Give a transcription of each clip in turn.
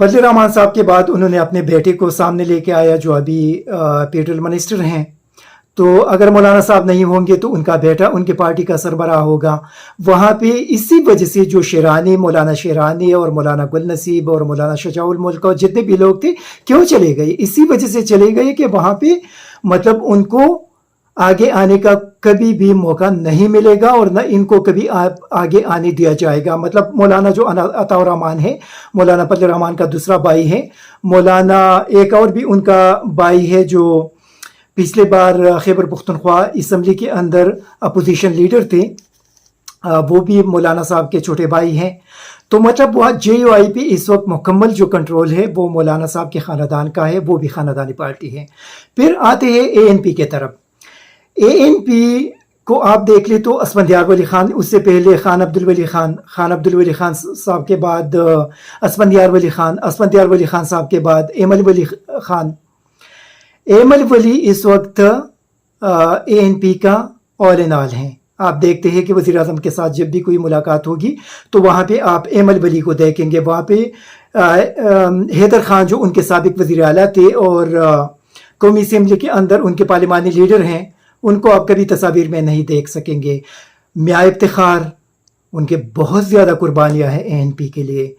فضل الرحمان صاحب کے بعد انہوں نے اپنے بیٹے کو سامنے لے کے آیا جو ابھی پیٹرول منسٹر ہیں. تو اگر مولانا صاحب نہیں ہوں گے تو ان کا بیٹا ان کے پارٹی کا سربراہ ہوگا. وہاں پہ اسی وجہ سے جو شیرانی، مولانا شیرانی اور مولانا گل نصیب اور مولانا شجاع الملک اور جتنے بھی لوگ تھے کیوں چلے گئے؟ اسی وجہ سے چلے گئے کہ وہاں پہ مطلب ان کو آگے آنے کا کبھی بھی موقع نہیں ملے گا اور نہ ان کو کبھی آگے آنے دیا جائے گا. مطلب مولانا جو عطا الرحمان ہے، مولانا فضل الرحمان کا دوسرا بھائی ہے، مولانا ایک اور بھی ان کا بھائی ہے جو پچھلے بار خیبر پختونخوا اسمبلی کے اندر اپوزیشن لیڈر تھے، وہ بھی مولانا صاحب کے چھوٹے بھائی ہیں. تو مطلب وہ جے یو آئی پہ اس وقت مکمل جو کنٹرول ہے وہ مولانا صاحب کے خاندان کا ہے، وہ بھی خاندانی پارٹی ہے. پھر آتے ہیں اے این پی کے طرف. اے این پی کو آپ دیکھ لیں تو اسفندیار ولی خان، اس سے پہلے خان عبدالولی خان صاحب کے بعد اسفندیار ولی خان صاحب کے بعد ایمل ولی خان. ایمل ولی اس وقت اے این پی کا آل ان آل ہیں. آپ دیکھتے ہیں کہ وزیر اعظم کے ساتھ جب بھی کوئی ملاقات ہوگی تو وہاں پہ آپ ایمل ولی کو دیکھیں گے. وہاں پہ حیدر خان جو ان کے سابق وزیر اعلیٰ تھے اور قومی اسمبلی کے اندر ان کے پارلیمانی لیڈر ہیں، ان کو آپ کبھی تصاویر میں نہیں دیکھ سکیں گے. میاں افتخار، ان کے بہت زیادہ قربانیاں ہیں اے این پی کے لیے.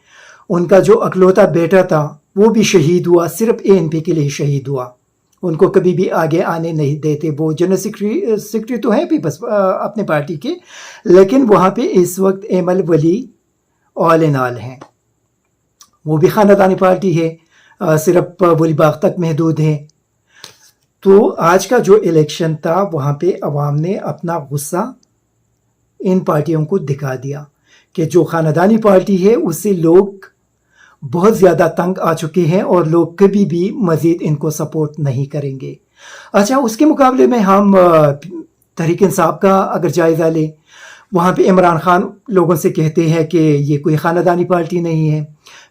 ان کا جو اکلوتا بیٹا تھا وہ بھی شہید ہوا، صرف اے این پی کے لیے ہی شہید ہوا. ان کو کبھی بھی آگے آنے نہیں دیتے. وہ جنرل سیکرٹری تو ہیں پیپلز اپنے پارٹی کے، لیکن وہاں پہ اس وقت ایمل ولی آل ان آل ہیں. وہ بھی خاندانی پارٹی ہے، صرف ولی باغ تک محدود ہے. تو آج کا جو الیکشن تھا وہاں پہ عوام نے اپنا غصہ ان پارٹیوں کو دکھا دیا کہ جو خاندانی پارٹی ہے اس سے لوگ بہت زیادہ تنگ آ چکے ہیں اور لوگ کبھی بھی مزید ان کو سپورٹ نہیں کریں گے. اچھا، اس کے مقابلے میں ہم تحریک انصاف کا اگر جائزہ لیں، وہاں پہ عمران خان لوگوں سے کہتے ہیں کہ یہ کوئی خاندانی پارٹی نہیں ہے،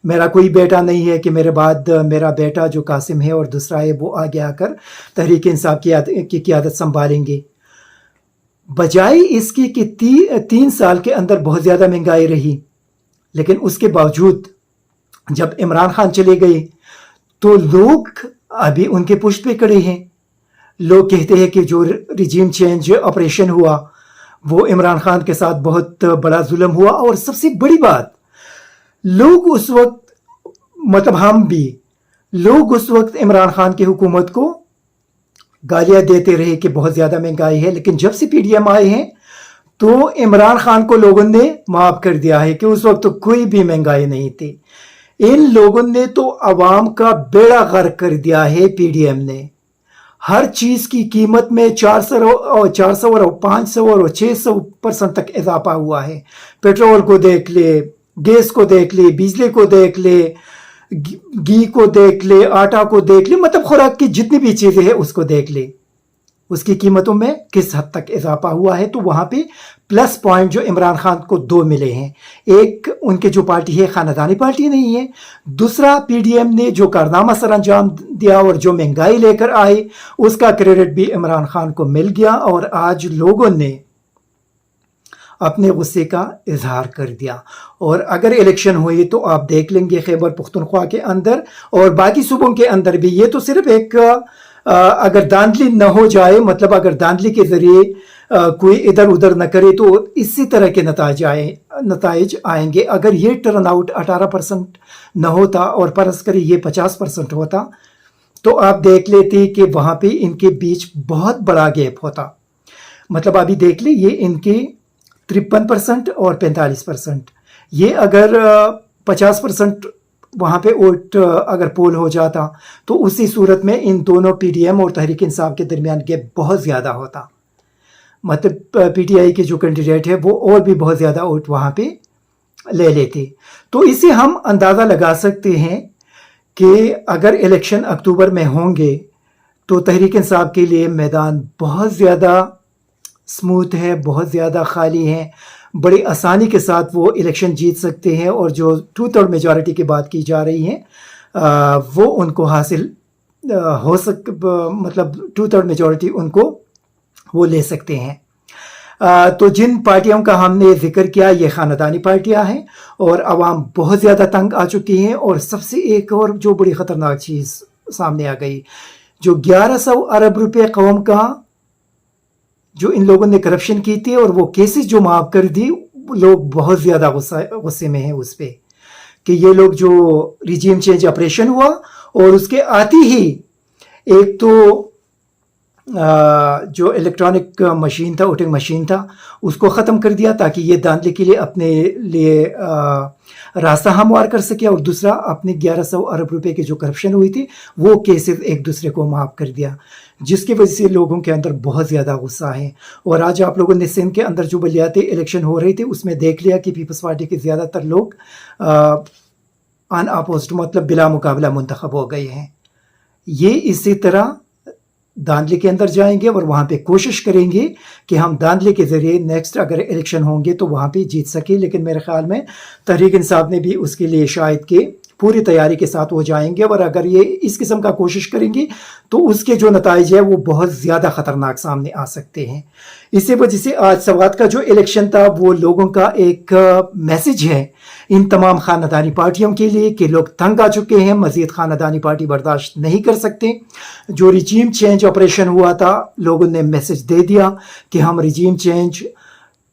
میرا کوئی بیٹا نہیں ہے کہ میرے بعد میرا بیٹا جو قاسم ہے اور دوسرا ہے وہ آگے آ کر تحریک انصاف کی قیادت سنبھالیں گے. بجائے اس کی کہ 3 سال کے اندر بہت زیادہ مہنگائی رہی، لیکن اس کے باوجود جب عمران خان چلے گئے تو لوگ ابھی ان کے پشت پہ کھڑے ہیں. لوگ کہتے ہیں کہ جو ریجیم چینج آپریشن ہوا وہ عمران خان کے ساتھ بہت بڑا ظلم ہوا. اور سب سے بڑی بات، لوگ اس وقت مطلب ہم بھی لوگ اس وقت عمران خان کی حکومت کو گالیاں دیتے رہے کہ بہت زیادہ مہنگائی ہے، لیکن جب سے پی ڈی ایم آئے ہیں تو عمران خان کو لوگوں نے معاف کر دیا ہے کہ اس وقت تو کوئی بھی مہنگائی نہیں تھی. ان لوگوں نے تو عوام کا بیڑا غرق کر دیا ہے. پی ڈی ایم نے ہر چیز کی قیمت میں 400 اور 500 اور 600% تک اضافہ ہوا ہے. پیٹرول کو دیکھ لے، گیس کو دیکھ لے، بجلی کو دیکھ لے، گھی کو دیکھ لے، آٹا کو دیکھ لے، مطلب خوراک کی جتنی بھی چیزیں ہیں اس کو دیکھ لے، اس کی قیمتوں میں کس حد تک اضافہ ہوا ہے. تو وہاں پہ پلس پوائنٹ جو عمران خان کو 2 ملے ہیں. ایک، ان کے جو پارٹی ہے خاندانی پارٹی نہیں ہے. دوسرا، پی ڈی ایم نے جو کارنامہ سر انجام دیا اور جو مہنگائی لے کر آئے اس کا کریڈٹ بھی عمران خان کو مل گیا. اور آج لوگوں نے اپنے غصے کا اظہار کر دیا. اور اگر الیکشن ہوئی تو آپ دیکھ لیں گے خیبر پختونخوا کے اندر اور باقی صوبوں کے اندر بھی، یہ تو صرف ایک اگر داندلی نہ ہو جائے، مطلب اگر داندلی کے ذریعے کوئی ادھر ادھر نہ کرے تو اسی طرح کے نتائج آئیں گے. اگر یہ ٹرن آؤٹ 18% نہ ہوتا اور فرض کرے یہ 50% ہوتا تو آپ دیکھ لیتے کہ وہاں پہ ان کے بیچ بہت بڑا گیپ ہوتا. مطلب ابھی دیکھ لیں، یہ ان کے 53% اور 45%. یہ اگر 50% وہاں پہ ووٹ اگر پول ہو جاتا تو اسی صورت میں ان دونوں پی ڈی ایم اور تحریک انصاف کے درمیان گیپ بہت زیادہ ہوتا. مطلب پی ٹی آئی کے جو کینڈیڈیٹ ہے وہ اور بھی بہت زیادہ ووٹ وہاں پہ لے لیتے. تو اسے ہم اندازہ لگا سکتے ہیں کہ اگر الیکشن اکتوبر میں ہوں گے تو تحریک انصاف کے لیے میدان بہت زیادہ سموتھ ہے، بہت زیادہ خالی ہے. بڑی آسانی کے ساتھ وہ الیکشن جیت سکتے ہیں اور جو 2/3 میجارٹی کی بات کی جا رہی ہے وہ ان کو حاصل مطلب 2/3 میجارٹی ان کو وہ لے سکتے ہیں. تو جن پارٹیوں کا ہم نے ذکر کیا یہ خاندانی پارٹیاں ہیں اور عوام بہت زیادہ تنگ آ چکی ہیں. اور سب سے ایک اور جو بڑی خطرناک چیز سامنے آ گئی, جو 1100 ارب روپے قوم کا جو ان لوگوں نے کرپشن کی تھی اور وہ کیسز جو معاف کر دی, لوگ بہت زیادہ غصے میں ہیں اس پہ کہ یہ لوگ جو ریجیم چینج آپریشن ہوا اور اس کے آتی ہی ایک تو جو الیکٹرانک مشین تھا, ووٹنگ مشین تھا, اس کو ختم کر دیا تاکہ یہ دھاندلی کے لیے اپنے لیے راستہ ہموار کر سکے, اور دوسرا اپنے 1100 ارب روپے کی جو کرپشن ہوئی تھی وہ کیسز ایک دوسرے کو معاف کر دیا, جس کی وجہ سے لوگوں کے اندر بہت زیادہ غصہ ہے. اور آج آپ لوگوں نے سندھ کے اندر جو بلیاتی الیکشن ہو رہی تھی اس میں دیکھ لیا کہ پیپلز پارٹی کے زیادہ تر لوگ ان اپوزڈ مطلب بلا مقابلہ منتخب ہو گئے ہیں. یہ اسی طرح دھاندلی کے اندر جائیں گے اور وہاں پہ کوشش کریں گے کہ ہم دھاندلی کے ذریعے نیکسٹ اگر الیکشن ہوں گے تو وہاں پہ جیت سکیں. لیکن میرے خیال میں تحریک انصاف نے بھی اس کے لیے شاید کہ پوری تیاری کے ساتھ وہ جائیں گے, اور اگر یہ اس قسم کا کوشش کریں گے تو اس کے جو نتائج ہے وہ بہت زیادہ خطرناک سامنے آ سکتے ہیں. اسی وجہ سے آج سوات کا جو الیکشن تھا وہ لوگوں کا ایک میسج ہے ان تمام خاندانی پارٹیوں کے لیے کہ لوگ تنگ آ چکے ہیں, مزید خاندانی پارٹی برداشت نہیں کر سکتے. جو ریجیم چینج آپریشن ہوا تھا لوگوں نے میسج دے دیا کہ ہم ریجیم چینج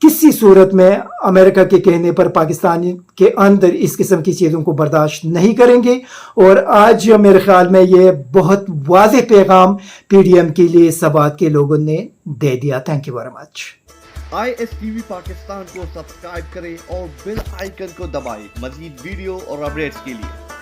کسی صورت میں امریکہ کے کہنے پر پاکستان کے اندر اس قسم کی چیزوں کو برداشت نہیں کریں گے. اور آج میرے خیال میں یہ بہت واضح پیغام پی ڈی ایم کے لیے سوات کے لوگوں نے دے دیا. Thank you very much. ISTV Pakistan کو سبسکرائب کریں اور بیل آئیکن کو دبائیں مزید ویڈیو اور اپڈیٹس کے لیے.